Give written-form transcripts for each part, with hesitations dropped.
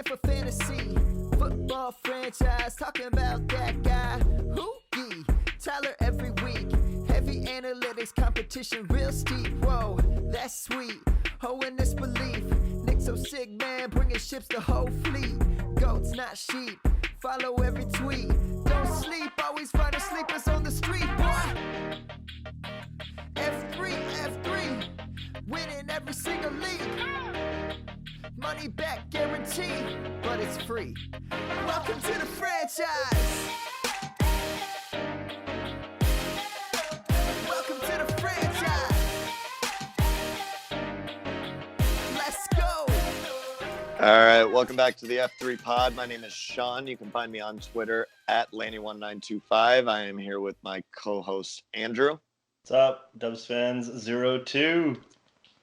for fantasy. Football franchise, talking about that guy. Hoogie, Tyler every week. Heavy analytics, competition real steep. Whoa, that's sweet. Oh, in this belief. Nick so sick, man, bringing ships the whole fleet. Goats, not sheep. Follow every tweet. Don't sleep, always finding sleepers on the street, boy. F3, winning every single league. Money back guaranteed, but it's free. Welcome to the franchise. Welcome to the franchise. Let's go. All right, welcome back to the F3 Pod. My name is Sean. You can find me on Twitter at Laney1925. I am here with my co-host Andrew. What's up, Dubs fans 02?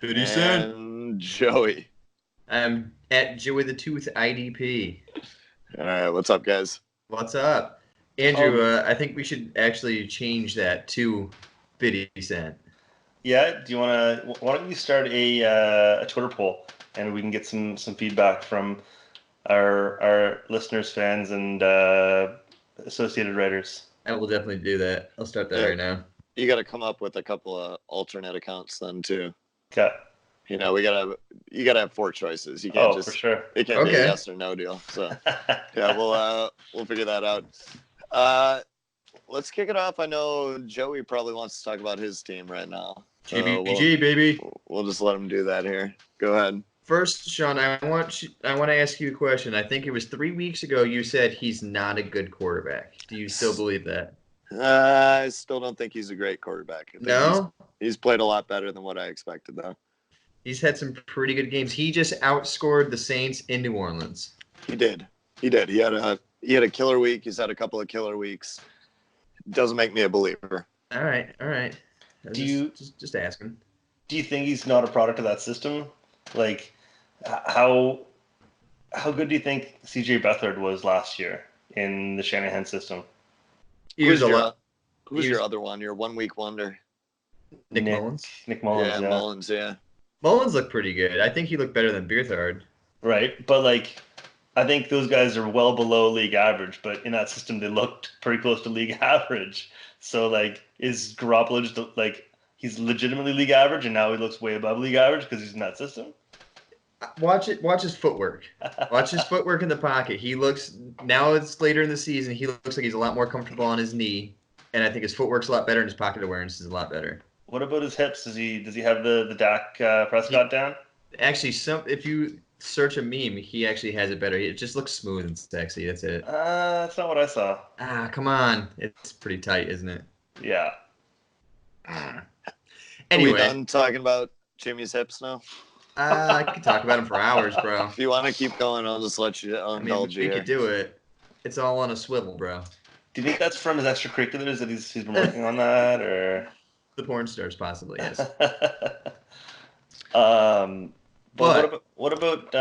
And Joey. I'm at Joey the Tooth IDP. All right, what's up, guys? What's up? Andrew, I think we should actually change that to Biddy Cent. Yeah, do you want to? Why don't you start a Twitter poll, and we can get some feedback from our listeners, fans, and associated writers. I will definitely do that. I'll start that right now. You got to come up with a couple of alternate accounts then too. Okay. You know, you gotta have 4 choices. You can't just for sure. It can't be a yes or no deal. So yeah, we'll figure that out. Let's kick it off. I know Joey probably wants to talk about his team right now. So GBG, baby. We'll just let him do that here. Go ahead. First, Sean, I want to ask you a question. I think it was 3 weeks ago you said he's not a good quarterback. Do you still believe that? I still don't think he's a great quarterback. No? He's played a lot better than what I expected, though. He's had some pretty good games. He just outscored the Saints in New Orleans. He did. He had a killer week. He's had a couple of killer weeks. Doesn't make me a believer. All right. Just asking? Do you think he's not a product of that system? Like, how good do you think C.J. Beathard was last year in the Shanahan system? Who's your other one? Your 1 week wonder? Nick Mullins? Nick Mullins, yeah. Mullins, yeah. Mullins looked pretty good. I think he looked better than Beathard. Right, but like, I think those guys are well below league average, but in that system they looked pretty close to league average. So like, is Garoppolo just like, he's legitimately league average and now he looks way above league average because he's in that system? Watch his footwork. Watch his footwork in the pocket. He looks, now it's later in the season, he looks like he's a lot more comfortable on his knee, and I think his footwork's a lot better and his pocket awareness is a lot better. What about his hips? Does he have the Dak Prescott down? Actually, if you search a meme, he actually has it better. It just looks smooth and sexy. That's it. That's not what I saw. Come on. It's pretty tight, isn't it? Yeah. Anyway. Are we done talking about Jimmy's hips now? I could talk about him for hours, bro. If you want to keep going, I'll just let you indulge you. We could do it. It's all on a swivel, bro. Do you think that's from his extracurriculars that he's been working on that, or the porn stars possibly? Yes. But what about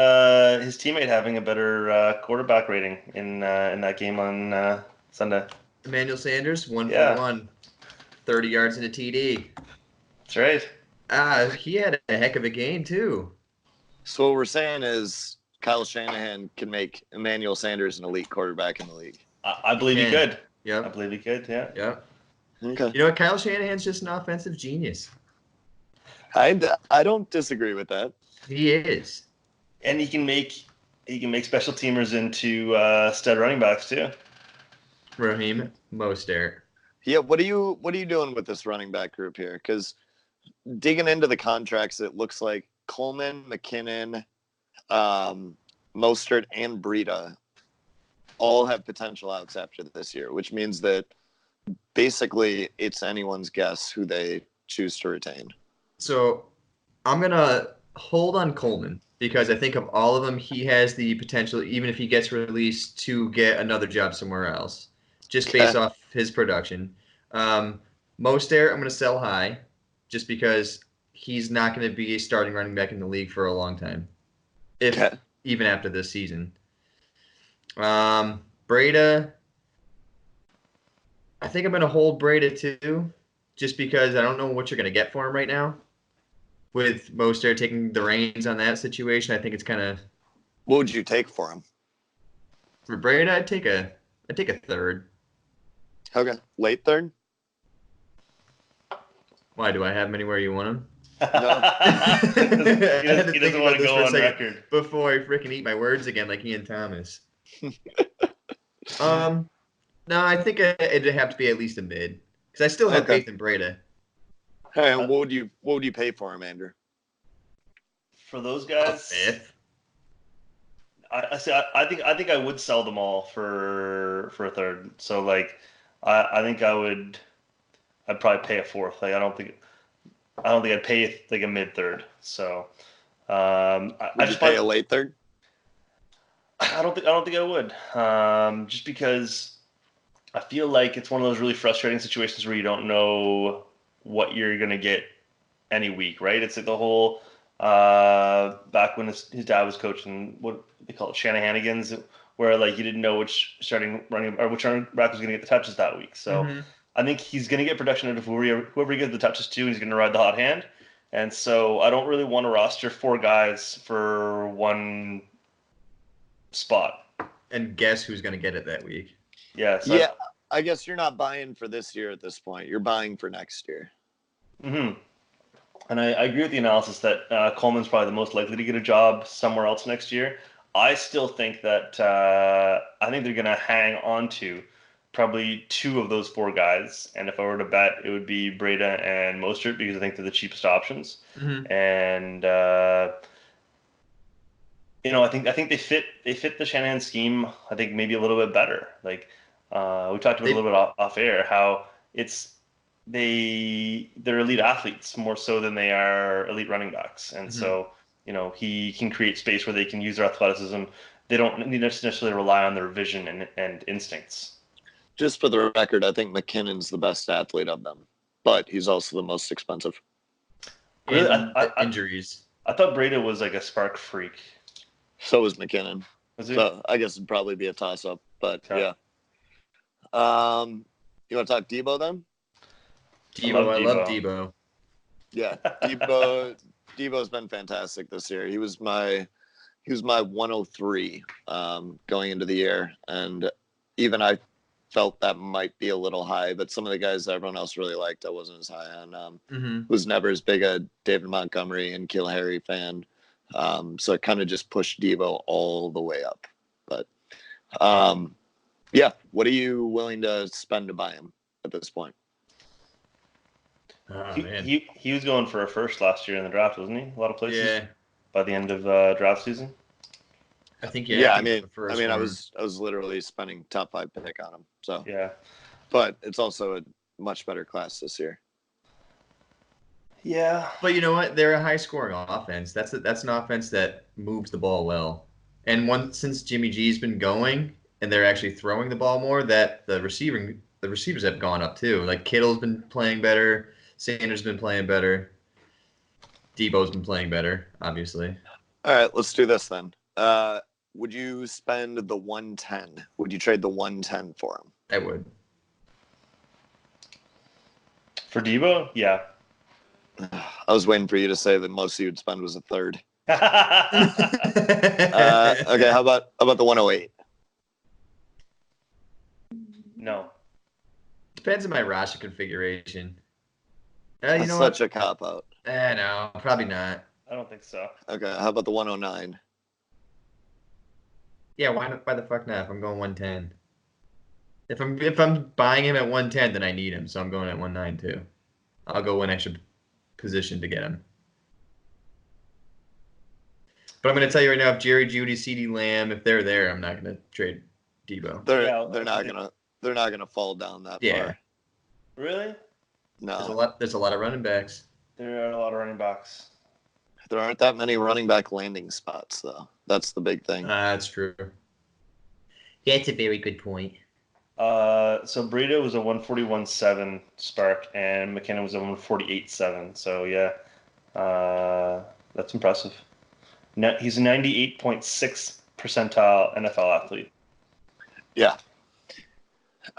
his teammate having a better quarterback rating in that game on Sunday? Emmanuel Sanders, 1 for 1, 30 yards in a TD. That's right. He had a heck of a game too. So what we're saying is Kyle Shanahan can make Emmanuel Sanders an elite quarterback in the league. I believe he could. Yeah. I believe he could. Yeah. Yeah. Okay. You know what? Kyle Shanahan's just an offensive genius. I don't disagree with that. He is. And he can make special teamers into stud running backs too. Raheem Mostert. Yeah. What are you doing with this running back group here? Because digging into the contracts, it looks like Coleman, McKinnon, Mostert, and Breida all have potential outs after this year, which means that basically it's anyone's guess who they choose to retain. So I'm going to hold on Coleman because I think of all of them, he has the potential, even if he gets released, to get another job somewhere else, just based off his production. Mostert, I'm going to sell high just because he's not going to be a starting running back in the league for a long time, even after this season. Breida, I think I'm going to hold Breida too, just because I don't know what you're going to get for him right now. With Mostert taking the reins on that situation, I think it's kind of... What would you take for him? For Brady, I'd take a third. Okay, late third. Why do I have him anywhere you want him? No. He doesn't want to go on record. Before I freaking eat my words again, like Ian Thomas. No, I think it'd have to be at least a mid because I still have faith in Breda. Hey, what would you pay for him, Andrew? For those guys, Fifth. I think I would sell them all for a third. So like, I think I'd probably pay a fourth. Like I don't think I'd pay like a mid third. So I just pay a late third. I don't think I would. Just because I feel like it's one of those really frustrating situations where you don't know what you're gonna get any week, right? It's like the whole back when his dad was coaching, what they call it, Shanahanigans, where like you didn't know which running back was gonna get the touches that week. So I think he's gonna get production out of whoever he gives the touches to, and he's gonna ride the hot hand. And so I don't really want to roster 4 guys for one spot. And guess who's going to get it that week? Yeah. So Yeah, I guess you're not buying for this year at this point. You're buying for next year. Mm-hmm. And I agree with the analysis that Coleman's probably the most likely to get a job somewhere else next year. I still think that I think they're going to hang on to probably 2 of those 4 guys. And if I were to bet, it would be Breda and Mostert because I think they're the cheapest options. And I think they fit the Shanahan scheme. I think maybe a little bit better. Like we talked about a little bit off air how they're elite athletes more so than they are elite running backs, and so he can create space where they can use their athleticism. They don't need to necessarily rely on their vision and instincts. Just for the record, I think McKinnon's the best athlete of them, but he's also the most expensive. Really? Injuries. I thought Breda was like a spark freak. So is McKinnon. Was he? So I guess it'd probably be a toss-up, but yeah. You want to talk Debo then? I love Debo. Yeah, Debo's been fantastic this year. He was my 103 going into the year, and even I felt that might be a little high. But some of the guys that everyone else really liked, I wasn't as high on. Was never as big a David Montgomery and N'Keal Harry fan, so it kind of just pushed Debo all the way up. But yeah, what are you willing to spend to buy him at this point? Oh, he was going for a first last year in the draft, wasn't he? A lot of places. Yeah. By the end of draft season. I think I was literally spending top 5 pick on him. So yeah, but it's also a much better class this year. Yeah, but you know what? They're a high-scoring offense. That's an offense that moves the ball well. And since Jimmy G's been going and they're actually throwing the ball more, that the receivers have gone up too. Like Kittle's been playing better. Sanders been playing better. Debo's been playing better, obviously. All right, let's do this then. Would you spend the 110? Would you trade the 110 for him? I would. For Debo? Yeah. I was waiting for you to say that most you would spend was a third. Okay, how about the 108? No. Depends on my roster configuration. That's such a cop-out. No, probably not. I don't think so. Okay, how about the 109? Yeah, why the fuck not? If I'm going 110. If I'm buying him at 110, then I need him, so I'm going at 19 too. I'll go one extra position to get him. But I'm going to tell you right now, if Jerry Jeudy, CeeDee Lamb, if they're there, I'm not going to trade Debo. They're not gonna fall down that far. Really? No. There's a lot of running backs. There are a lot of running backs. There aren't that many running back landing spots, though. That's the big thing. That's true. That's a very good point. So Breda was a 141.7 spark, and McKinnon was a 148.7. So yeah, that's impressive. He's a 98.6 percentile NFL athlete. Yeah.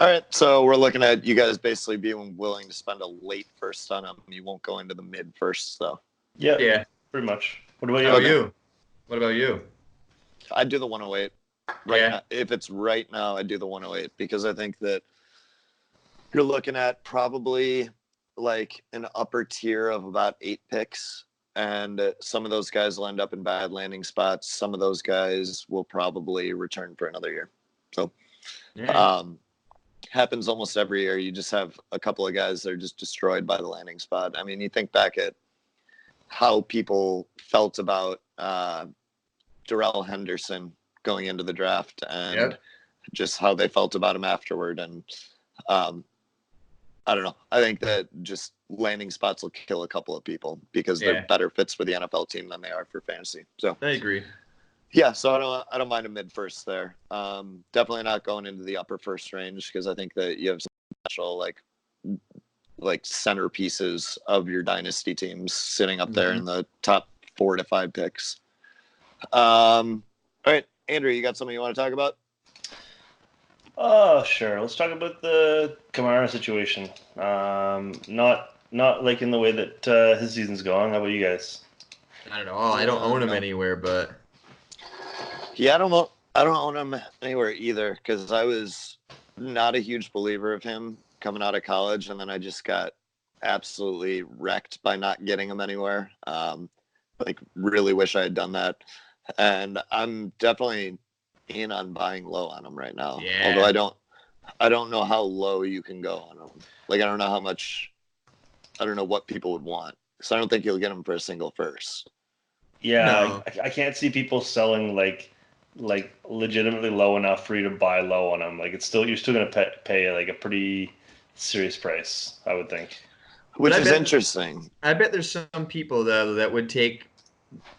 All right, so we're looking at you guys basically being willing to spend a late first on him. You won't go into the mid first, though. Yeah, pretty much. What about you? What about you? I'd do the 108. Now, if it's right now, I'd do the 108 because I think that you're looking at probably like an upper tier of about 8 picks. And some of those guys will end up in bad landing spots. Some of those guys will probably return for another year. So, happens almost every year. You just have a couple of guys that are just destroyed by the landing spot. I mean, you think back at how people felt about Darrell Henderson going into the draft and just how they felt about him afterward. And I don't know. I think that just landing spots will kill a couple of people because they're better fits for the NFL team than they are for fantasy. So I agree. Yeah, so I don't mind a mid first there. Definitely not going into the upper first range because I think that you have some special like centerpieces of your dynasty teams sitting up there in the top 4 to 5 picks. All right, Andrew, you got something you want to talk about? Oh, sure. Let's talk about the Kamara situation. Not liking the way that his season's going. How about you guys? I don't know. I don't own him anywhere, but yeah, I don't own him anywhere either because I was not a huge believer of him coming out of college, and then I just got absolutely wrecked by not getting him anywhere. Like, really wish I had done that, and I'm definitely in on buying low on him right now. Yeah. Although I don't know how low you can go on him. Like, I don't know how much. I don't know what people would want. So I don't think you'll get him for a single first. Yeah, No. I can't see people selling like legitimately low enough for you to buy low on them. Like you're still going to pay like a pretty serious price, I would think. Which is interesting. I bet there's some people though that would take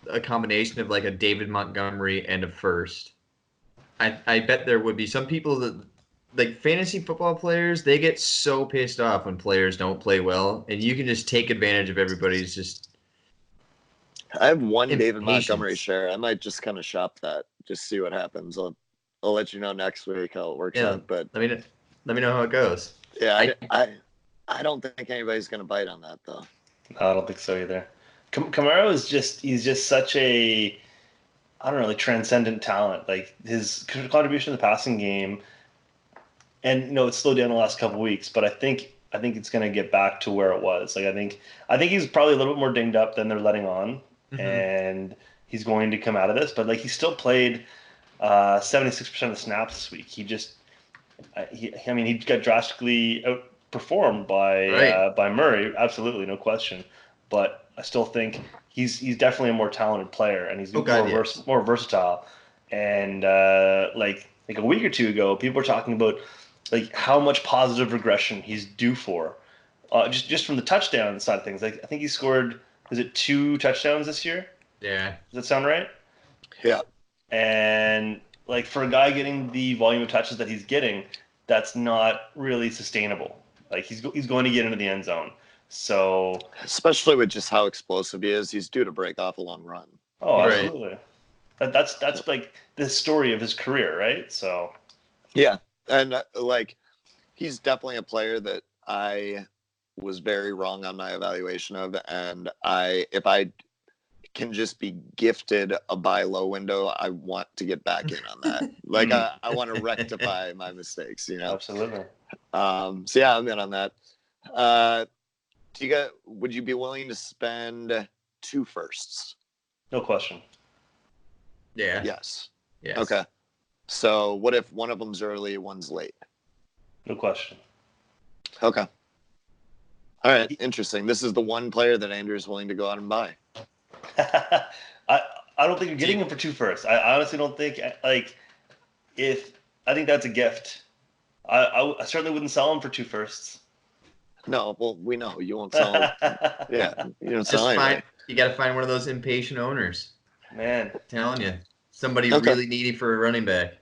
a combination of like a David Montgomery and a first. I bet there would be some people that like fantasy football players, they get so pissed off when players don't play well, and you can just take advantage of everybody's just. I have one impatience. David Montgomery share. I might just kind of shop that, just see what happens. I'll let you know next week how it works out. But let me know how it goes. Yeah, I don't think anybody's gonna bite on that though. No, I don't think so either. Kamara is he's just such a, I don't know, like transcendent talent. Like his contribution to the passing game, and it's slowed down the last couple of weeks, but I think it's going to get back to where it was. Like I think he's probably a little bit more dinged up than they're letting on, and he's going to come out of this. But like he still played 76% of the snaps this week. He got drastically outperformed by Murray, absolutely no question. But I still think he's definitely a more talented player, and he's more versatile. And like a week or two ago, people were talking about like how much positive regression he's due for, just from the touchdown side of things. Like I think he scored, is it 2 touchdowns this year? Yeah. Does that sound right? Yeah. And like for a guy getting the volume of touches that he's getting, that's not really sustainable. Like he's going to get into the end zone. So especially with just how explosive he is, he's due to break off a long run. Oh, absolutely. Right. That's like the story of his career, right? So yeah. And like, he's definitely a player that I was very wrong on my evaluation of. And if I can just be gifted a buy low window, I want to get back in on that. Like, I want to rectify my mistakes, Absolutely. So yeah, I'm in on that. Would you be willing to spend 2 firsts? No question. Yeah. Yes. Yes. Okay. So what if one of them's early, one's late? No question. Okay. All right. Interesting. This is the one player that Andrew's willing to go out and buy. I don't think you're getting him for 2 firsts. I honestly don't think I think that's a gift. I certainly wouldn't sell him for 2 firsts. No, well, we know you won't sell him. Yeah, you don't sell anyway. You got to find one of those impatient owners. Man, I'm telling you, somebody really needy for a running back.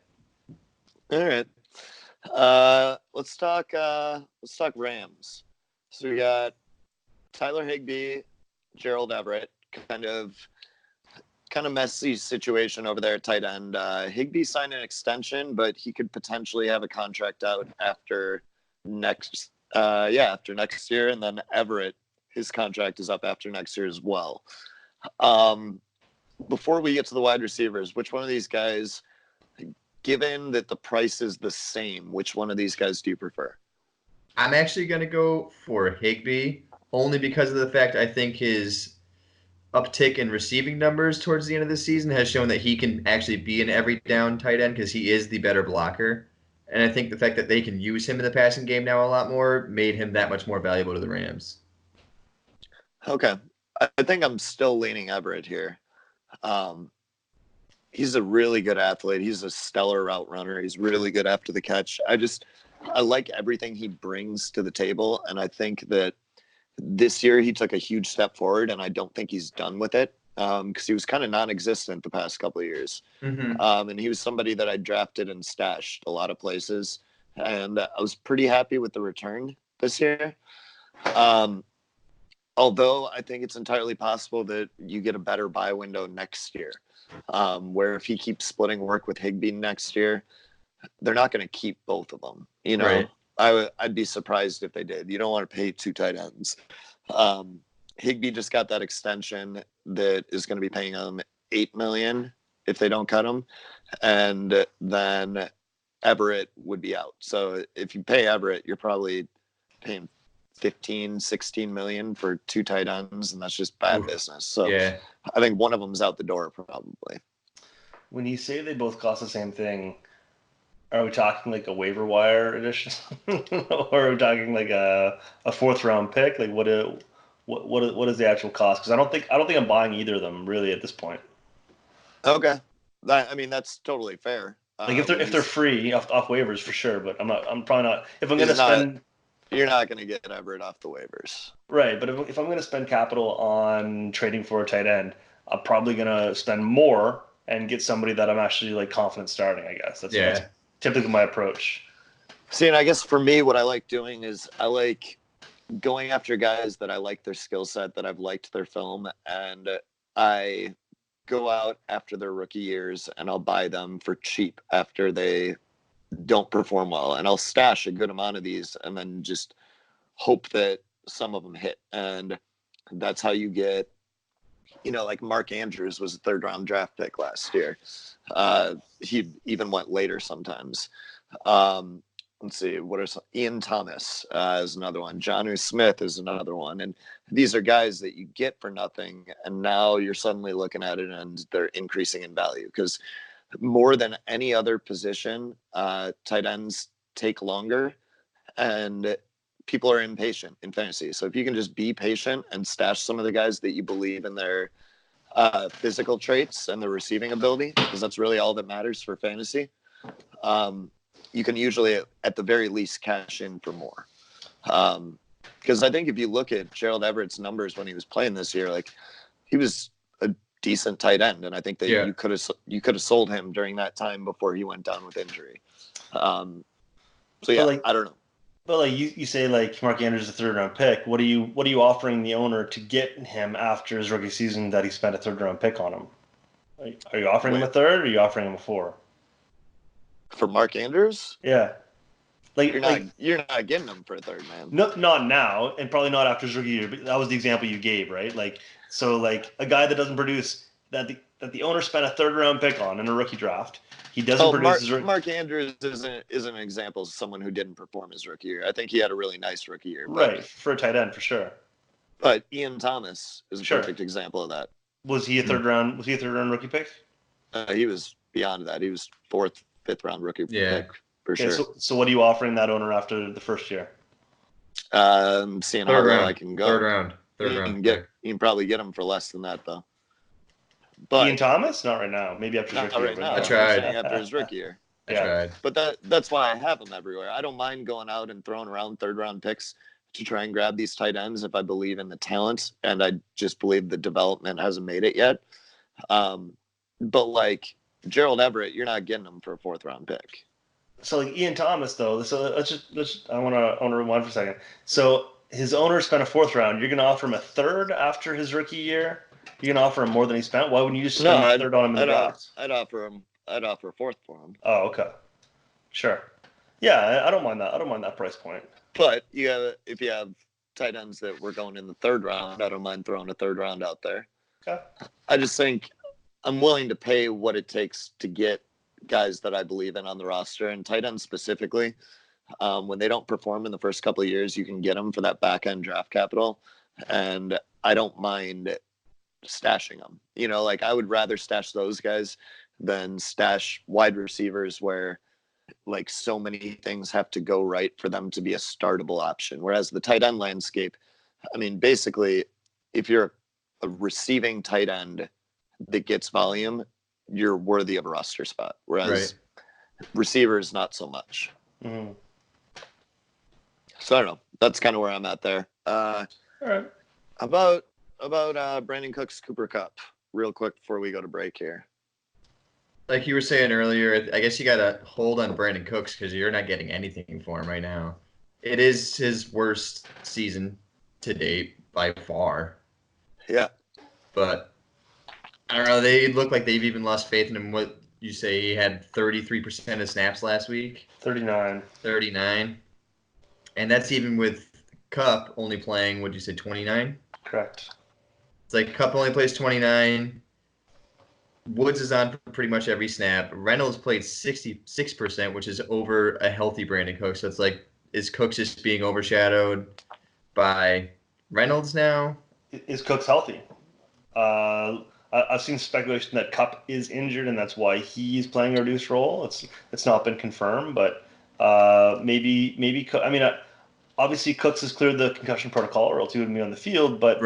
All right. Let's talk Rams. So we got Tyler Higbee, Gerald Everett, kind of messy situation over there at tight end. Higbee signed an extension, but he could potentially have a contract out after next year, and then Everett, his contract is up after next year as well. Before we get to the wide receivers, which one of these guys given that the price is the same, which one of these guys do you prefer? I'm actually going to go for Higbee only because of the fact I think his uptick in receiving numbers towards the end of the season has shown that he can actually be an every down tight end because he is the better blocker. And I think the fact that they can use him in the passing game now a lot more made him that much more valuable to the Rams. Okay. I think I'm still leaning Everett here. He's a really good athlete. He's a stellar route runner. He's really good after the catch. I like everything he brings to the table. And I think that this year he took a huge step forward, and I don't think he's done with it because he was kind of non-existent the past couple of years. Mm-hmm. And he was somebody that I drafted and stashed a lot of places. And I was pretty happy with the return this year. Although I think it's entirely possible that you get a better buy window next year, where if he keeps splitting work with Higbee next year, they're not going to keep both of them. You know, Right. I'd be surprised if they did. You don't want to pay 2 tight ends. Higbee just got that extension that is going to be paying him $8 million if they don't cut him, and then Everett would be out. So if you pay Everett, you're probably paying 15, 16 million for 2 tight ends, and that's just bad business. So Yeah. I think one of them's out the door probably. When you say they both cost the same thing, are we talking like a waiver wire edition, or are we talking like a 4th round pick? Like what is the actual cost? Because I don't think I'm buying either of them really at this point. Okay, I mean that's totally fair. Like if they're free off waivers for sure, but I'm probably not. If I'm gonna spend, you're not gonna get Everett off the waivers, right? But if I'm gonna spend capital on trading for a tight end, I'm probably gonna spend more and get somebody that I'm actually like confident starting. I guess that's typically my approach. See, and I guess for me, what I like doing is I like going after guys that I like their skill set, that I've liked their film, and I go out after their rookie years and I'll buy them for cheap after they don't perform well. And I'll stash a good amount of these and then just hope that some of them hit. And that's how you get, you know, like Mark Andrews was a 3rd round draft pick last year. He even went later sometimes. Let's see, Ian Thomas is another one. Jonnu Smith is another one. And these are guys that you get for nothing. And now you're suddenly looking at it and they're increasing in value because more than any other position, tight ends take longer and people are impatient in fantasy. So if you can just be patient and stash some of the guys that you believe in their physical traits and their receiving ability, because that's really all that matters for fantasy, you can usually, at the very least, cash in for more. Because I think if you look at Gerald Everett's numbers when he was playing this year, like he was a decent tight end, and I think that you could have sold him during that time before he went down with injury. So yeah, I don't know. But like you say, like Mark Andrews is a 3rd round pick. What are you offering the owner to get him after his rookie season that he spent a 3rd round pick on him? Are you offering him a 3rd, or are you offering him a 4? For Mark Andrews? Yeah. Like you're not getting him for a 3rd, man. No, not now, and probably not after his rookie year. But that was the example you gave, right? Like, so like a guy that doesn't produce that the owner spent a 3rd round pick on in a rookie draft. He doesn't produce. Mark Andrews isn't an example of someone who didn't perform his rookie year. I think he had a really nice rookie year. Right, for a tight end for sure. But Ian Thomas is a perfect example of that. Was he a 3rd round? Was he a 3rd round rookie pick? He was beyond that. He was 4th, 5th round rookie pick for sure. So what are you offering that owner after the first year? Seeing how low I can go. 3rd round. You can probably get him for less than that though. But Ian Thomas, not right now. Maybe after his rookie year. Right now. I tried after his rookie year. I tried. But that's why I have him everywhere. I don't mind going out and throwing around 3rd round picks to try and grab these tight ends if I believe in the talent and I just believe the development hasn't made it yet. But like Gerald Everett, you're not getting him for a 4th round pick. So like Ian Thomas though, so let's I want to rewind for a second. So his owner spent a 4th round. You're going to offer him a 3rd after his rookie year. You're going to offer him more than he spent. Why wouldn't you just spend a 3rd on him in the draft? I'd offer a 4th for him. Oh, okay, sure. Yeah, I don't mind that. I don't mind that price point. But if you have tight ends that were going in the 3rd round, I don't mind throwing a 3rd round out there. Okay. I just think I'm willing to pay what it takes to get guys that I believe in on the roster, and tight ends specifically. When they don't perform in the first couple of years, you can get them for that back end draft capital, and I don't mind stashing them. You know, like I would rather stash those guys than stash wide receivers where like so many things have to go right for them to be a startable option. Whereas the tight end landscape, I mean, basically, if you're a receiving tight end that gets volume, you're worthy of a roster spot. Whereas receivers, not so much. Mm-hmm. So I don't know. That's kind of where I'm at there. All right. About Brandon Cooks, Cooper Kupp, real quick before we go to break here. Like you were saying earlier, I guess you got to hold on Brandon Cooks because you're not getting anything for him right now. It is his worst season to date by far. Yeah. But I don't know. They look like they've even lost faith in him. What you say, he had 33% of snaps last week? 39. 39. And that's even with Kupp only playing, what'd you say, 29? Correct. It's like Kupp only plays 29. Woods is on pretty much every snap. Reynolds played 66%, which is over a healthy Brandon Cooks. So it's like, is Cooks just being overshadowed by Reynolds now? Is Cooks healthy? I've seen speculation that Kupp is injured and that's why he's playing a reduced role. It's not been confirmed, but maybe. I mean, obviously Cooks has cleared the concussion protocol, or else he wouldn't be on the field. But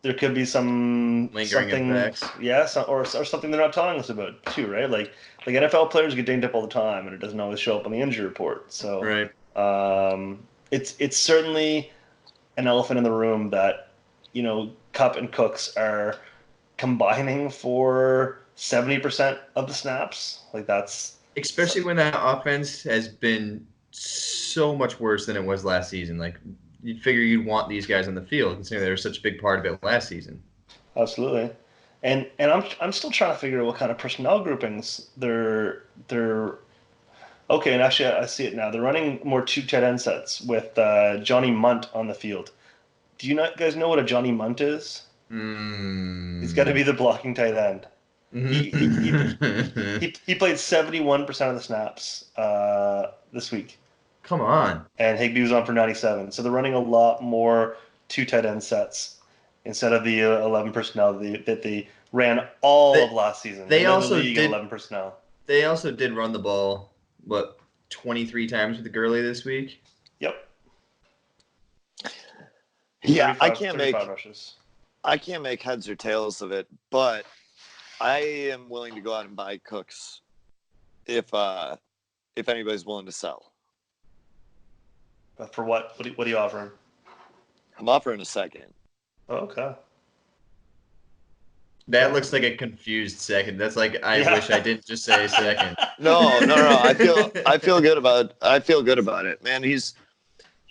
there could be some lingering effects. Yeah, or something they're not telling us about too, right? Like NFL players get dinged up all the time, and it doesn't always show up on the injury report. So it's certainly an elephant in the room that Kupp and Cooks are combining for 70% of the snaps. Like that's especially when that offense has been so much worse than it was last season. Like you'd figure you'd want these guys on the field, considering they were such a big part of it last season. Absolutely, and I'm still trying to figure out what kind of personnel groupings they're. Okay, and actually I see it now. They're running more 2 tight end sets with Johnny Munt on the field. Do you guys know what a Johnny Munt is? He's got to be the blocking tight end. He played 71% of the snaps this week. Come on. And Higbee was on for 97. So they're running a lot more 2 tight end sets instead of the 11 personnel that they ran all of last season. They also did 11 personnel. They also did run the ball 23 times with Gurley this week. Yep. Yeah, 35, I can't make rushes. I can't make heads or tails of it, but I am willing to go out and buy Cooks if anybody's willing to sell. But for what? What are you offering? I'm offering a second. Oh, okay. That looks like a confused second. That's like I wish I didn't just say a second. No. I feel good about it, man. He's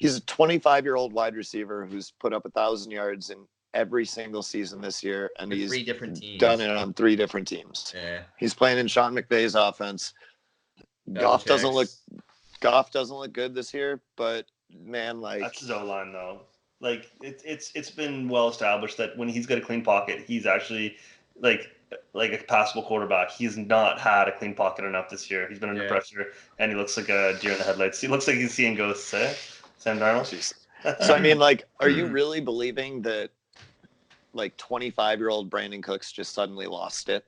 a 25-year-old wide receiver who's put up 1,000 yards in every single season this year, and he's 3 different teams. Done it on 3 different teams. Yeah. He's playing in Sean McVay's offense. Goff doesn't look good this year, but man, like that's his O-line though. Like it's been well established that when he's got a clean pocket, he's actually like a passable quarterback. He's not had a clean pocket enough this year. He's been under pressure, and he looks like a deer in the headlights. He looks like he's seeing ghosts. Sam Darnold. So I mean, like, are you really believing that like 25-year-old Brandon Cooks just suddenly lost it,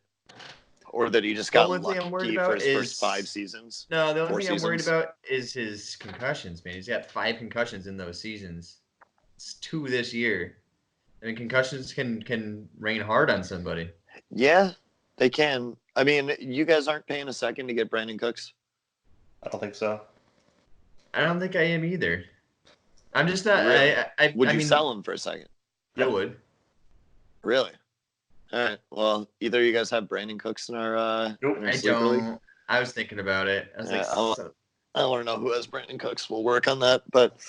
or that he just got lucky for his first 5 seasons? No, the only thing I'm worried about is his concussions, man. He's got 5 concussions in those seasons. It's 2 this year. I mean, concussions can rain hard on somebody. Yeah, they can. I mean, you guys aren't paying a second to get Brandon Cooks? I don't think so. I don't think I am either. I'm just not. Really? Would I you mean, sell him for a second? I would. Really? All right. Well, either of you guys have Brandon Cooks in our. Nope, in our I sleeper don't. league? I was thinking about it. I was I want to know who has Brandon Cooks. We'll work on that. But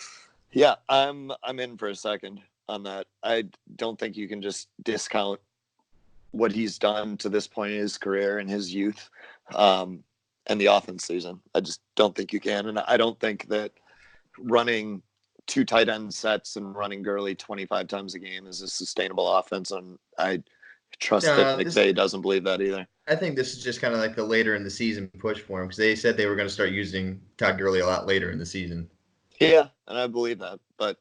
yeah, I'm in for a second on that. I don't think you can just discount what he's done to this point in his career and his youth, and the offense season. I just don't think you can, and I don't think that running 2 tight end sets and running Gurley 25 times a game is a sustainable offense. And trust No, that this- McVay doesn't believe that either. I think this is just kind of like the later in the season push for him because they said they were going to start using Todd Gurley a lot later in the season. Yeah, and I believe that. But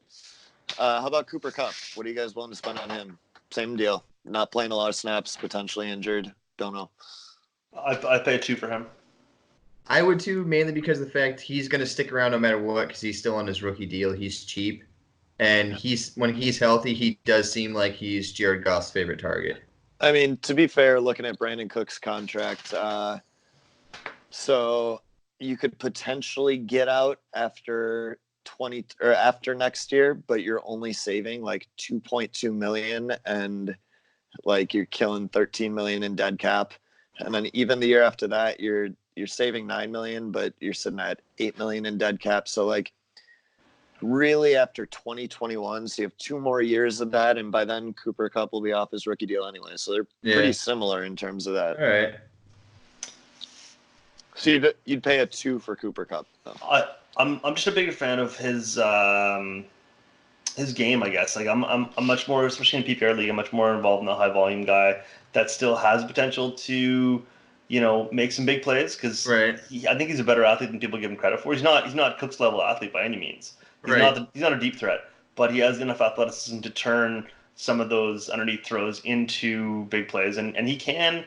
how about Cooper Kupp? What are you guys willing to spend on him? Same deal. Not playing a lot of snaps, potentially injured. Don't know. I pay 2 for him. I would too, mainly because of the fact he's going to stick around no matter what because he's still on his rookie deal. He's cheap. And when he's healthy, he does seem like he's Jared Goff's favorite target. I mean, to be fair, looking at Brandon Cook's contract, so you could potentially get out after next year, but you're only saving like 2.2 million, and like you're killing 13 million in dead cap, and then even the year after that, you're saving 9 million, but you're sitting at 8 million in dead cap. So like, really after 2021, so you have 2 more years of that, and by then Cooper Kupp will be off his rookie deal anyway, so they're pretty similar in terms of that. All right. So you'd pay a 2 for Cooper Kupp though. I'm just a bigger fan of his game, I guess. Like I'm much more, especially in PPR league, I'm much more involved in the high volume guy that still has potential to, make some big plays because I think he's a better athlete than people give him credit for. He's not Cook's level athlete by any means. He's not a deep threat, but he has enough athleticism to turn some of those underneath throws into big plays, and he can.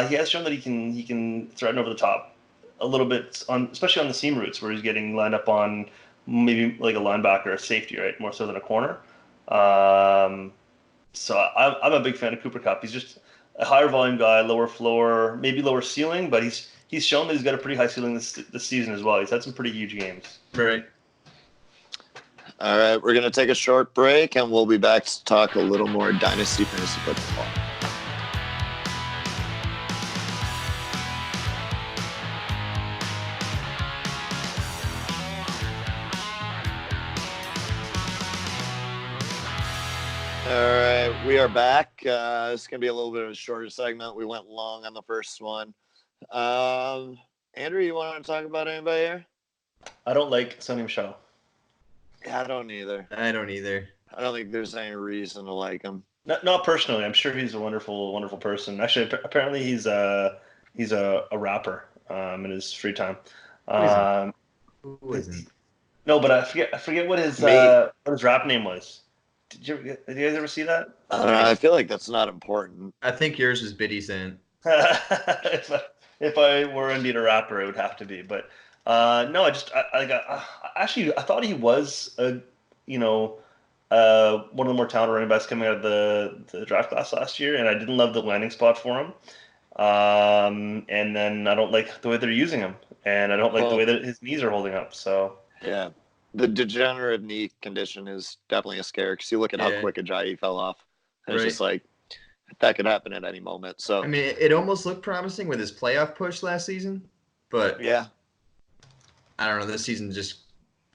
He has shown that he can threaten over the top a little bit especially on the seam routes where he's getting lined up on maybe like a linebacker or a safety, right, more so than a corner. So I'm a big fan of Cooper Kupp. He's just a higher volume guy, lower floor, maybe lower ceiling, but he's shown that he's got a pretty high ceiling this season as well. He's had some pretty huge games. Right. All right, we're going to take a short break, and we'll be back to talk a little more Dynasty Fantasy Football. All right, we are back. It's going to be a little bit of a shorter segment. We went long on the first one. Andrew, you want to talk about anybody here? I don't like Sonny Michel. Yeah, I don't either. I don't either. I don't think there's any reason to like him. Not personally. I'm sure he's a wonderful, wonderful person. Actually, apparently he's a rapper in his free time. Who isn't? No, but I forget what his rap name was. Did you guys ever see that? I feel like that's not important. I think yours is Biddy Cent. If I were indeed a rapper, it would have to be. But no, I thought he was one of the more talented running backs coming out of the draft class last year, and I didn't love the landing spot for him. And then I don't like the way they're using him, and I don't like the way that his knees are holding up. So yeah, the degenerative knee condition is definitely a scare because you look at how quick Ajayi fell off. And it's just like that could happen at any moment. So I mean, it almost looked promising with his playoff push last season, but yeah, I don't know. This season just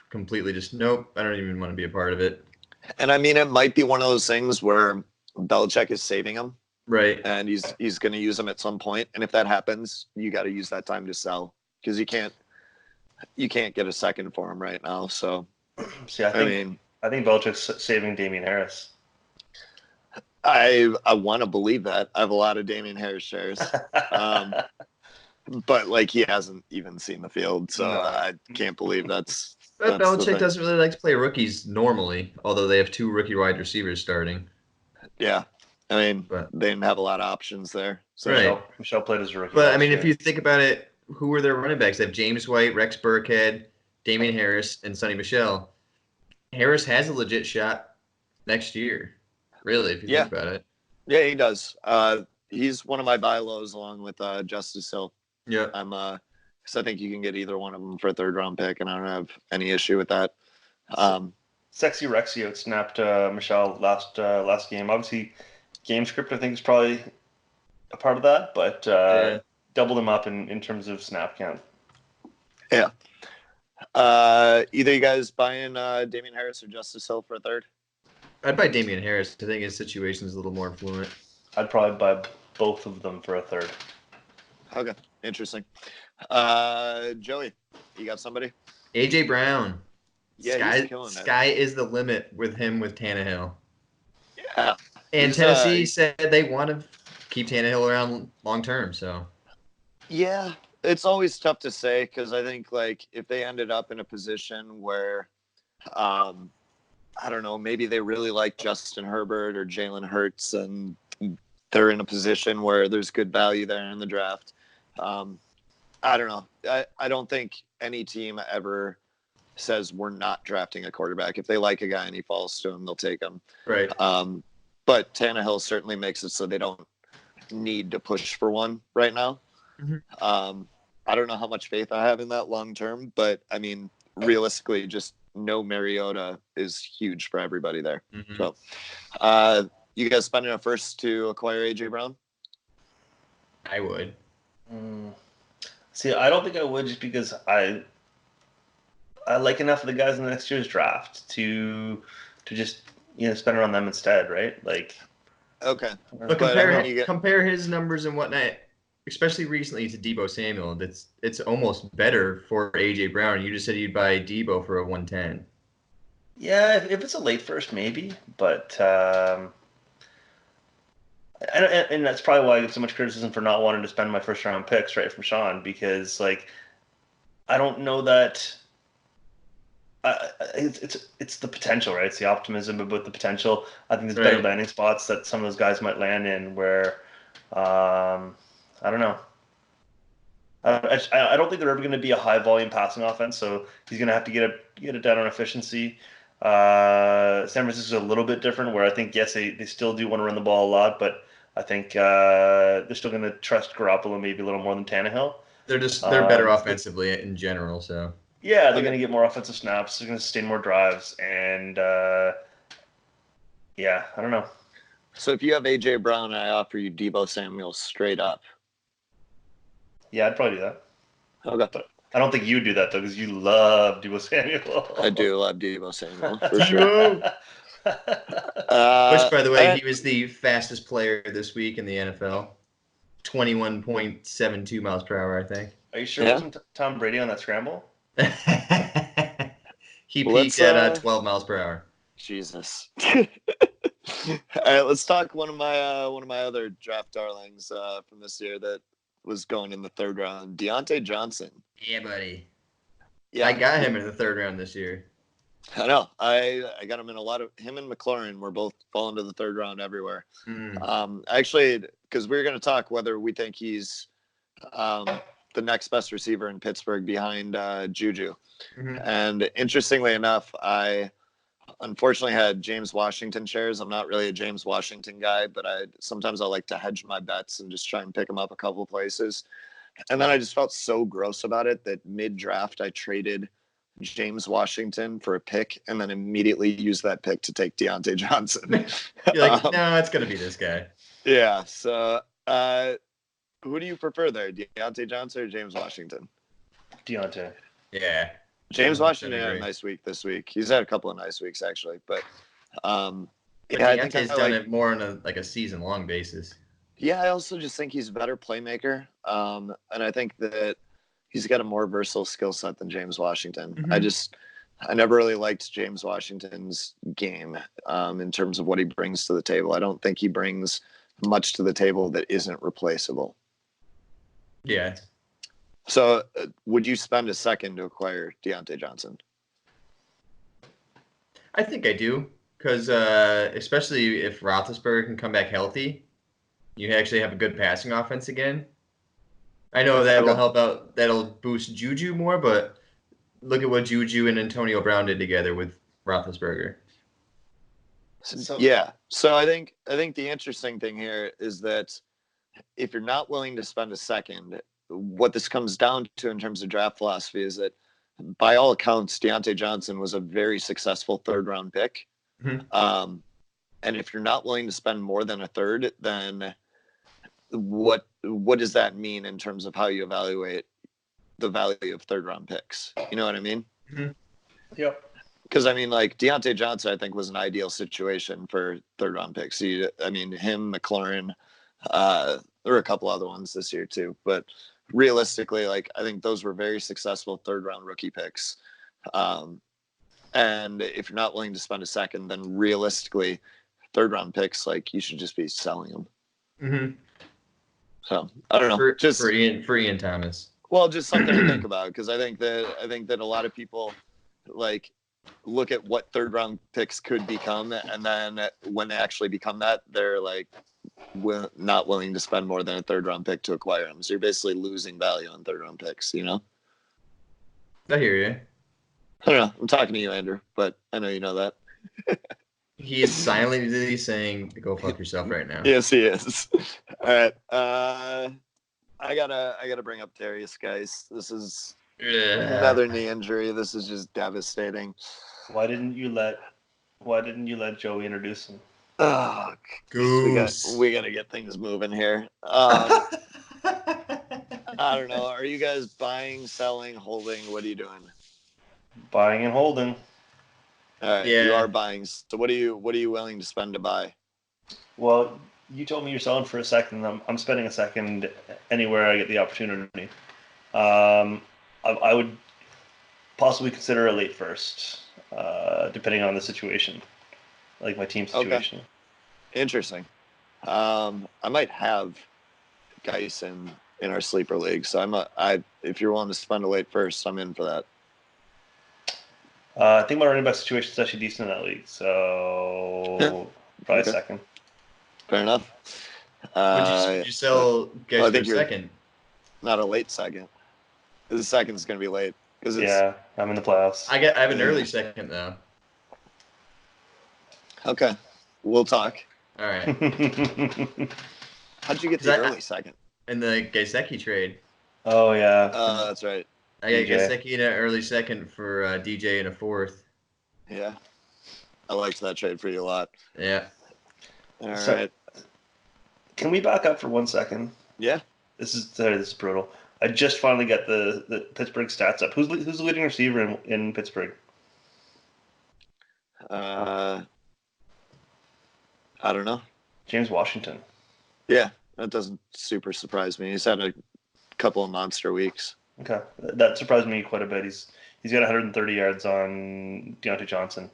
completely nope. I don't even want to be a part of it. And I mean, it might be one of those things where Belichick is saving him, right? And he's going to use him at some point. And if that happens, you got to use that time to sell because you can't get a second for him right now. So, see, I think Belichick's saving Damian Harris. I want to believe that. I have a lot of Damian Harris shares, but like he hasn't even seen the field, so I can't believe that's. But Belichick doesn't really like to play rookies normally, although they have 2 rookie wide receivers starting. Yeah, I mean they didn't have a lot of options there. So right. Michelle played as a rookie. But I mean, if you think about it, who were their running backs? They have James White, Rex Burkhead, Damian Harris, and Sonny Michel. Harris has a legit shot next year. Really, if you think about it. Yeah, he does. He's one of my buy lows along with Justice Hill. Yeah. Because I think you can get either one of them for a 3rd round pick, and I don't have any issue with that. Sexy Rexy outsnapped Michelle last game. Obviously, game script I think is probably a part of that, but doubled him up in terms of snap count. Yeah. Either you guys buying Damian Harris or Justice Hill for a 3rd? I'd buy Damian Harris. I think his situation is a little more fluent. I'd probably buy both of them for a 3rd. Okay, interesting. Joey, you got somebody? AJ Brown. Yeah, he's killing it. Sky is the limit with him with Tannehill. Yeah. And Tennessee said they want to keep Tannehill around long term. So Yeah, it's always tough to say because I think like if they ended up in a position where, I don't know, maybe they really like Justin Herbert or Jalen Hurts, and they're in a position where there's good value there in the draft. I don't know. I don't think any team ever says we're not drafting a quarterback. If they like a guy and he falls to them, they'll take him. right. But Tannehill certainly makes it so they don't need to push for one right now. Mhm. I don't know how much faith I have in that long term, but I mean, realistically, just no Mariota is huge for everybody there. Mhm. So, you guys spending a first to acquire AJ Brown? I would. See, I don't think I would, just because I like enough of the guys in the next year's draft to just spend it on them instead, right? Like, Okay. But But, I compare mean, you get- compare his numbers and whatnot, especially recently to Debo Samuel. It's almost better for AJ Brown. You just said you'd buy Debo for a 110. yeah, if it's a late first, maybe, but and that's probably why I get so much criticism for not wanting to spend my first round picks, right, from Sean, because like I don't know that. It's the potential, right? It's the optimism about the potential. I think there's better Right. landing spots that some of those guys might land in where, I don't know. I don't think they're ever going to be a high volume passing offense, so he's going to have to get it down on efficiency. San Francisco's a little bit different, where I think yes, they still do want to run the ball a lot, but I think they're still going to trust Garoppolo maybe a little more than Tannehill. They're better offensively in general. So Yeah, they're Okay. going to get more offensive snaps. They're going to sustain more drives, and yeah, I don't know. So if you have AJ Brown, I offer you Debo Samuel straight up. Yeah, I'd probably do that. Okay. I don't think you would do that though, because you love Debo Samuel. I do love Debo Samuel for Debo. sure. which, by the way, and- he was the fastest player this week in the NFL. 21.72 miles per hour, I think. Are you sure Yeah. it wasn't Tom Brady on that scramble? He Let's, peaked at 12 miles per hour. Jesus. All right, let's talk one of my other draft darlings from this year that was going in the third round, Deontay Johnson. Yeah, buddy. Yeah, I got him in the third round this year. I know. I got him in a lot of him and McLaurin were both falling to the third round everywhere. Actually, because we were going to talk whether we think he's the next best receiver in Pittsburgh behind Juju. Mhm. And interestingly enough, I unfortunately had James Washington shares. I'm not really a James Washington guy, but sometimes I like to hedge my bets and just try and pick him up a couple of places. And then I just felt so gross about it that mid-draft I traded James Washington for a pick and then immediately used that pick to take Deontay Johnson. You're like, no, it's going to be this guy. Yeah. So who do you prefer there, Deontay Johnson or James Washington? Deontay. Yeah. James 100% Washington had a agree. nice week this week. He's had a couple of nice weeks actually, but But yeah, I think Deontay's I done like- it more on a season-long basis. Yeah, I also just think he's a better playmaker. And I think that he's got a more versatile skill set than James Washington. Mhm. I never really liked James Washington's game in terms of what he brings to the table. I don't think he brings much to the table that isn't replaceable. Yeah. So would you spend a second to acquire Deontay Johnson? I think I do. Because especially if Roethlisberger can come back healthy, you actually have a good passing offense again. I know that'll Okay. help out. That'll boost Juju more, but look at what Juju and Antonio Brown did together with Roethlisberger. Yeah. So I think the interesting thing here is that if you're not willing to spend a second, what this comes down to in terms of draft philosophy is that by all accounts, Deontay Johnson was a very successful third round pick. Mhm. And if you're not willing to spend more than a third, then what does that mean in terms of how you evaluate the value of third round picks? You know what I mean? Yep. Because I mean, like Deontay Johnson, I think was an ideal situation for third round picks. I mean, him, McLaurin, there were a couple other ones this year too. But realistically, like I think those were very successful third round rookie picks. And if you're not willing to spend a second, then realistically, third round picks, like you should just be selling them. Mm-hmm. So I don't know. For Ian Thomas. Well, just something to think about, because I think that a lot of people like look at what third round picks could become, and then when they actually become that, they're like not willing to spend more than a third round pick to acquire them. So you're basically losing value on third round picks. You know. I hear you. I don't know. I'm talking to you, Andrew, but I know you know that. He is silently saying, "Go fuck yourself" right now. Yes, he is. All right. I gotta bring up Darius, guys. This is another knee injury. This is just devastating. Why didn't you let Joey introduce him? Oh, Goose. we gotta get things moving here. I don't know. Are you guys buying, selling, holding? What are you doing? Buying and holding. All right, Yeah. you are buying. So what are you willing to spend to buy? Well, you told me you're selling for a second. I'm spending a second anywhere I get the opportunity. I would possibly consider a late first, depending on the situation, like my team situation. Okay. Interesting. I might have Geis in our sleeper league, so if you're willing to spend a late first, I'm in for that. I think my running back situation is actually decent in that league, so probably Okay. second. Fair enough. Would you sell guys I for a think you're- second? Not a late second. The second's going to be late because it's Yeah, I'm in the playoffs. I have an early second though. okay. We'll talk. All right. How'd you get 'Cause the I- early second? In the Gaiseki trade, Oh yeah. That's right. I got DJ. Gaiseki in an early second for DJ in a fourth. Yeah. I liked that trade for you a lot. Yeah. All So- right. Can we back up for 1 second? Yeah. This is brutal. I just finally got the Pittsburgh stats up. Who's the leading receiver in Pittsburgh? I don't know. James Washington. Yeah. That doesn't super surprise me. He's had a couple of monster weeks. Okay, that surprised me quite a bit. He's got 130 yards on Deontay Johnson,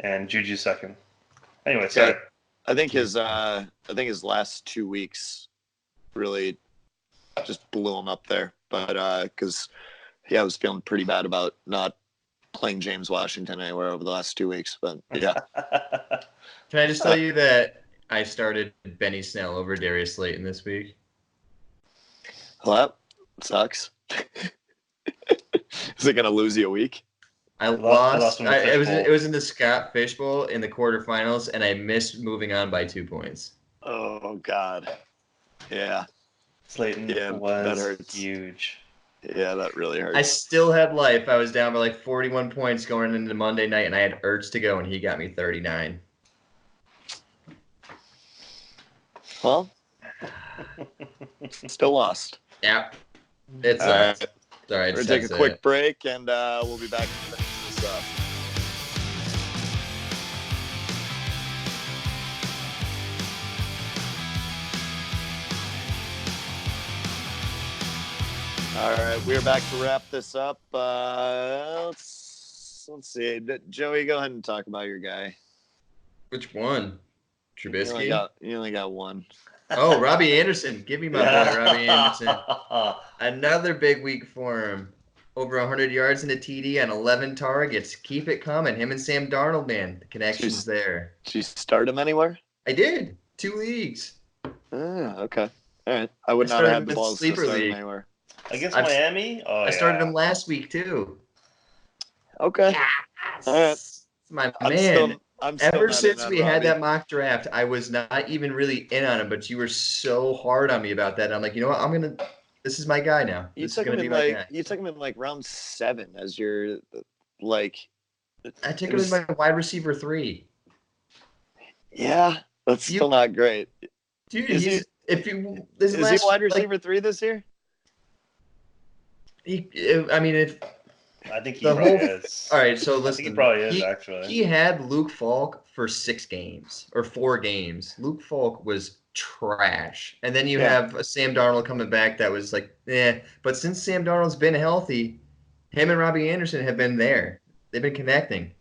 and Juju's second. Anyway, sorry. Yeah. I think his last 2 weeks really just blew him up there. But because I was feeling pretty bad about not playing James Washington anywhere over the last 2 weeks. But yeah. Can I just tell you that I started Benny Snell over Darius Slayton this week? Well, that sucks. Is it gonna lose you a week? I lost lost. in the It fishbowl. was in the Scott Fishbowl in the quarterfinals, and I missed moving on by 2 points. Oh God. Yeah. Slayton Yeah, that was hurts. huge. Yeah, that really hurts. I still had life. I was down by like 41 points going into Monday night, and I had Ertz to go, and he got me 39. Well, still lost. Yeah. It's All right. all right. We're gonna take a quick break, and we'll be back to finish this up. All right, we're back to wrap this up. Let's see. Joey, go ahead and talk about your guy. Which one? Trubisky? You only got one. Oh, Robbie Anderson. Give me my boy, Robbie Anderson. Another big week for him. Over 100 yards in a TD and 11 targets. Keep it coming. Him and Sam Darnold, man. The connection's there. Did you start him anywhere? I did. 2 leagues. Okay. All right. I would I not started have him the in balls to sleeper start him league. anywhere. Against I've- Miami? Oh, I started yeah. him last week, too. Okay. All right. My I'm man. still Ever not since in on we had Robbie. that mock draft, I was not even really in on him, but you were so hard on me about that. I'm like, you know what? This is my guy now. You This is took him going to be in my like guy. you took him in like round 7 as your like. I took it him as was- my wide receiver 3. Yeah, that's You- still not great. Dude, Is this Is he last, wide like, receiver 3 this year? I mean, I think he the probably whole- is. all right. So I listen, think he probably is, actually. He had Luke Falk for 6 games or 4 games. Luke Falk was trash, and then you Yeah. have a Sam Darnold coming back that was like, But since Sam Darnold's been healthy, him and Robbie Anderson have been there. They've been connecting.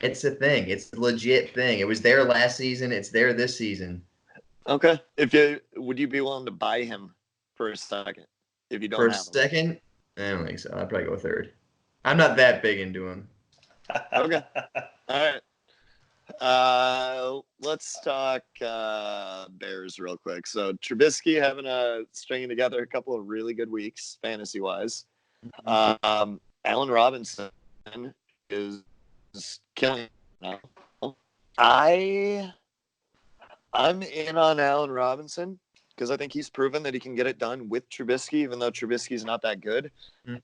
It's a thing. It's a legit thing. It was there last season. It's there this season. Okay. Would you be willing to buy him for a second if you don't For a have him. second, I don't think so. I'd probably go third. I'm not that big into him. Okay. All right. Let's talk Bears real quick. So Trubisky having stringing together a couple of really good weeks fantasy wise. Allen Robinson is killing it now. I'm in on Allen Robinson because I think he's proven that he can get it done with Trubisky, even though Trubisky's not that good.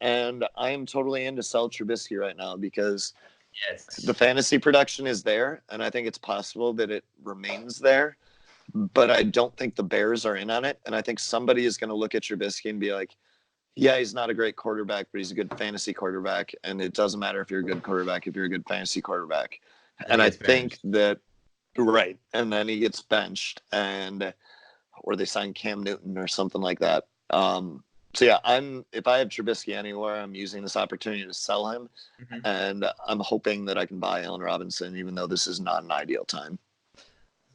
And I am totally in to sell Trubisky right now because the fantasy production is there, and I think it's possible that it remains there. But I don't think the Bears are in on it, and I think somebody is going to look at Trubisky and be like, yeah, he's not a great quarterback, but he's a good fantasy quarterback, and it doesn't matter if you're a good quarterback if you're a good fantasy quarterback. And I think that right, and then he gets benched, or they sign Cam Newton or something like that. So yeah, if I have Trubisky anywhere, I'm using this opportunity to sell him, and I'm hoping that I can buy Allen Robinson, even though this is not an ideal time.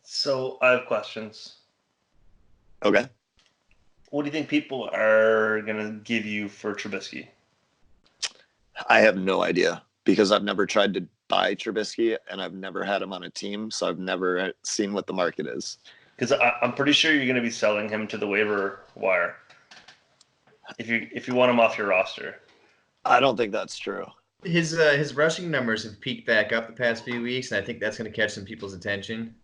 So I have questions. Okay. What do you think people are gonna give you for Trubisky? I have no idea because I've never tried to buy Trubisky and I've never had him on a team, so I've never seen what the market is. Because I'm pretty sure you're gonna be selling him to the waiver wire if you want him off your roster. I don't think that's true. His rushing numbers have peaked back up the past few weeks, and I think that's going to catch some people's attention.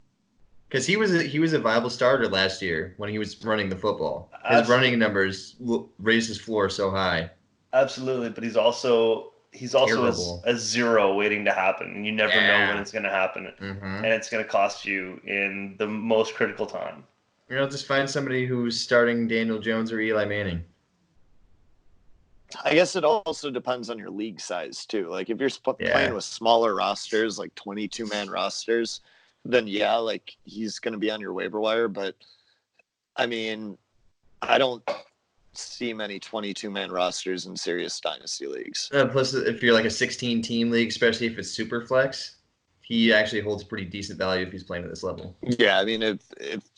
Because he was a viable starter last year when he was running the football. His running numbers raised his floor so high. Absolutely, but he's also a zero waiting to happen, and you never know when it's going to happen, and it's going to cost you in the most critical time. Just find somebody who's starting Daniel Jones or Eli Manning. I guess it also depends on your league size too. Like if you're playing with smaller rosters, like 22-man rosters, then like he's going to be on your waiver wire. But I mean, I don't see many 22-man rosters in serious dynasty leagues. Plus, if you're like a 16-team league, especially if it's super flex, he actually holds pretty decent value if he's playing at this level. Yeah, I mean, if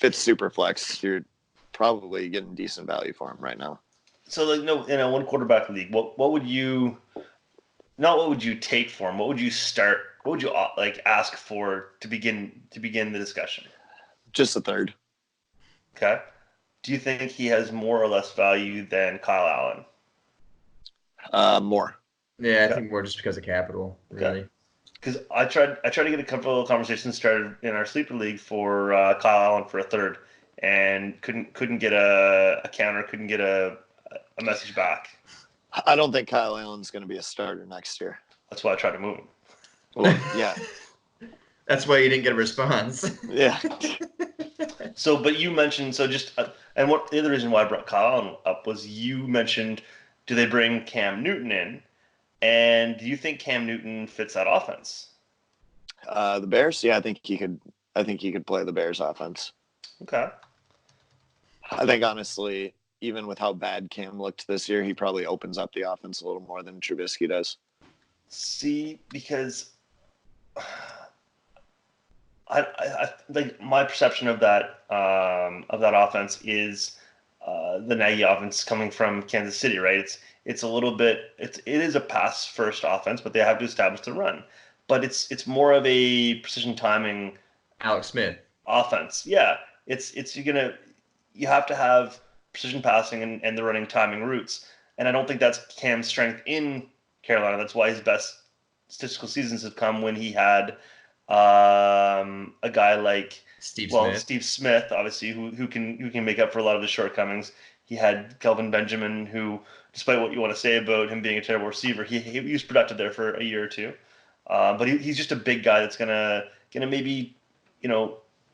it's super flex, you're probably getting decent value for him right now. So, like, no, in a one quarterback league, what would you, not what would you take for him? What would you start? What would you ask for to begin the discussion? Just a third. Okay. Do you think he has more or less value than Kyle Allen? More. Yeah, I think more just because of capital, really. Because I tried to get a couple of conversations started in our sleeper league for Kyle Allen for a third, and couldn't get a counter, couldn't get a message back. I don't think Kyle Allen's going to be a starter next year. That's why I tried to move him. Well, yeah. That's why you didn't get a response. Yeah. So, but you mentioned, and what the other reason why I brought Kyle Allen up was you mentioned, do they bring Cam Newton in? And do you think Cam Newton fits that offense? The Bears? Yeah, I think he could play the Bears offense. Okay. I think honestly, even with how bad Cam looked this year, he probably opens up the offense a little more than Trubisky does. See, because I like my perception of that offense is the Nagy offense coming from Kansas City, right? It's a little bit it is a pass first offense, but they have to establish the run. But it's more of a precision timing Alex Smith offense. Yeah, you have to have precision passing and the running timing routes. And I don't think that's Cam's strength in Carolina. That's why his best statistical seasons have come when he had a guy like Steve Smith, obviously, who can make up for a lot of the shortcomings. He had Kelvin Benjamin, who, despite what you want to say about him being a terrible receiver, he was productive there for a year or two. But he's just a big guy that's gonna maybe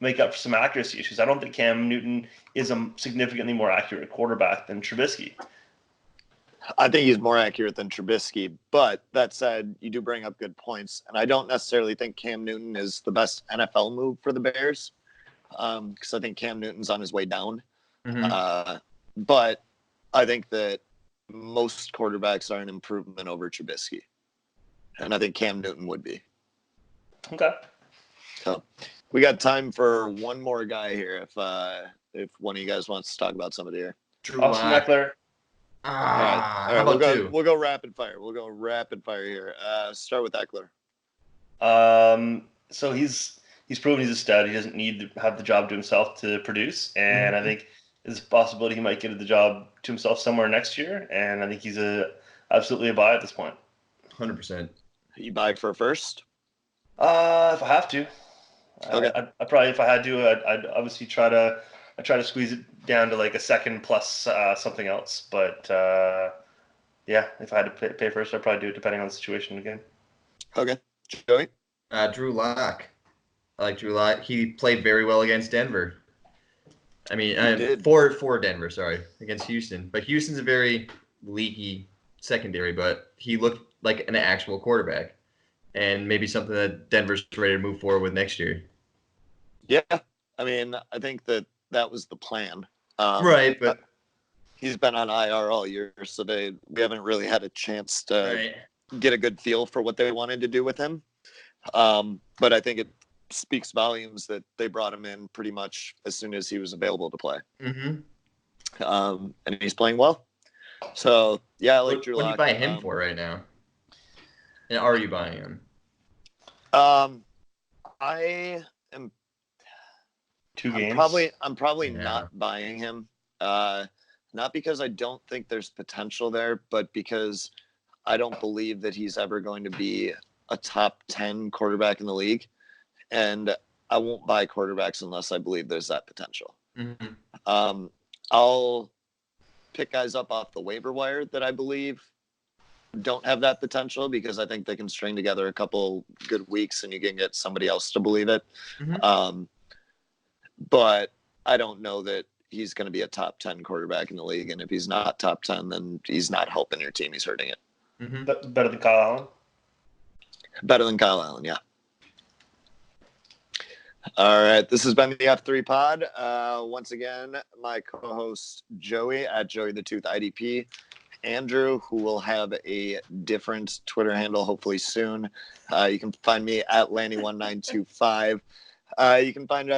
make up for some accuracy issues. I don't think Cam Newton is a significantly more accurate quarterback than Trubisky. I think he's more accurate than Trubisky, but that said, you do bring up good points, and I don't necessarily think Cam Newton is the best NFL move for the Bears, because I think Cam Newton's on his way down. But I think that most quarterbacks are an improvement over Trubisky, and I think Cam Newton would be. Okay. So we got time for one more guy here, if one of you guys wants to talk about somebody here. Drew Austin Lock. Eckler. All right. How about we'll two? We'll go rapid fire. We'll go rapid fire here. Start with Eckler. So he's proven he's a stud. He doesn't need to have the job to himself to produce, and I think there's a possibility he might get the job to himself somewhere next year. And I think he's absolutely a buy at this point. 100%. You buy for a first? If I have to, Okay. I probably, if I had to, I'd obviously try to squeeze it down to like a second plus something else. But yeah, if I had to pay first, I'd probably do it depending on the situation again. Okay. Joey? Drew Lock. I like Drew Lock. He played very well against Denver. I mean, did. for Denver, sorry, against Houston. But Houston's a very leaky secondary, but he looked like an actual quarterback. And maybe something that Denver's ready to move forward with next year. Yeah. I mean, I think that was the plan. Right, but he's been on IR all year, so we haven't really had a chance to get a good feel for what they wanted to do with him. But I think it speaks volumes that they brought him in pretty much as soon as he was available to play. Mm-hmm. And he's playing well. So, yeah, I like Drew What do you Lock. buy him for right now? And are you buying him? I am 2 games. I'm probably Yeah. not buying him. Not because I don't think there's potential there, but because I don't believe that he's ever going to be a top 10 quarterback in the league. And I won't buy quarterbacks unless I believe there's that potential. Mm-hmm. I'll pick guys up off the waiver wire that I believe don't have that potential, because I think they can string together a couple good weeks and you can get somebody else to believe it. Mhm. But I don't know that he's going to be a top 10 quarterback in the league. And if he's not top 10, then he's not helping your team. He's hurting it. Mm-hmm. Better than Kyle Allen. Better than Kyle Allen, yeah. All right, this has been the F3 Pod. Once again, my co-host Joey at Joey the Tooth IDP, Andrew, who will have a different Twitter handle hopefully soon. You can find me at Lanny1925. You can find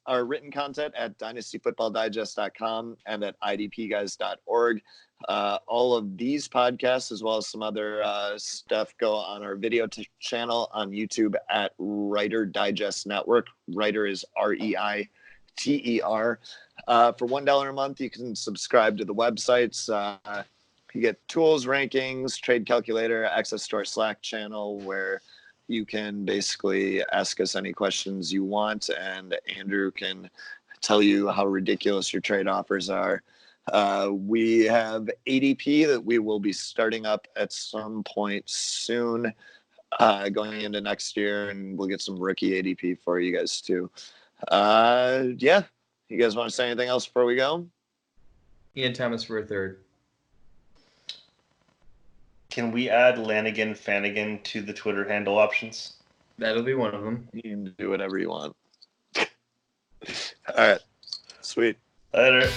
our written content at dynastyfootballdigest.com and at idpguys.org. All of these podcasts, as well as some other stuff, go on our video channel on YouTube at Writer Digest Network. Writer is REITER. For $1 a month, you can subscribe to the websites. You get tools, rankings, trade calculator, access to our Slack channel, where you can basically ask us any questions you want, and Andrew can tell you how ridiculous your trade offers are. We have ADP that we will be starting up at some point soon, going into next year, and we'll get some rookie ADP for you guys too. Yeah, you guys want to say anything else before we go? Ian Thomas for a third. Can we add Lanigan Fanigan to the Twitter handle options? That'll be one of them. You can do whatever you want. All right, sweet. Later.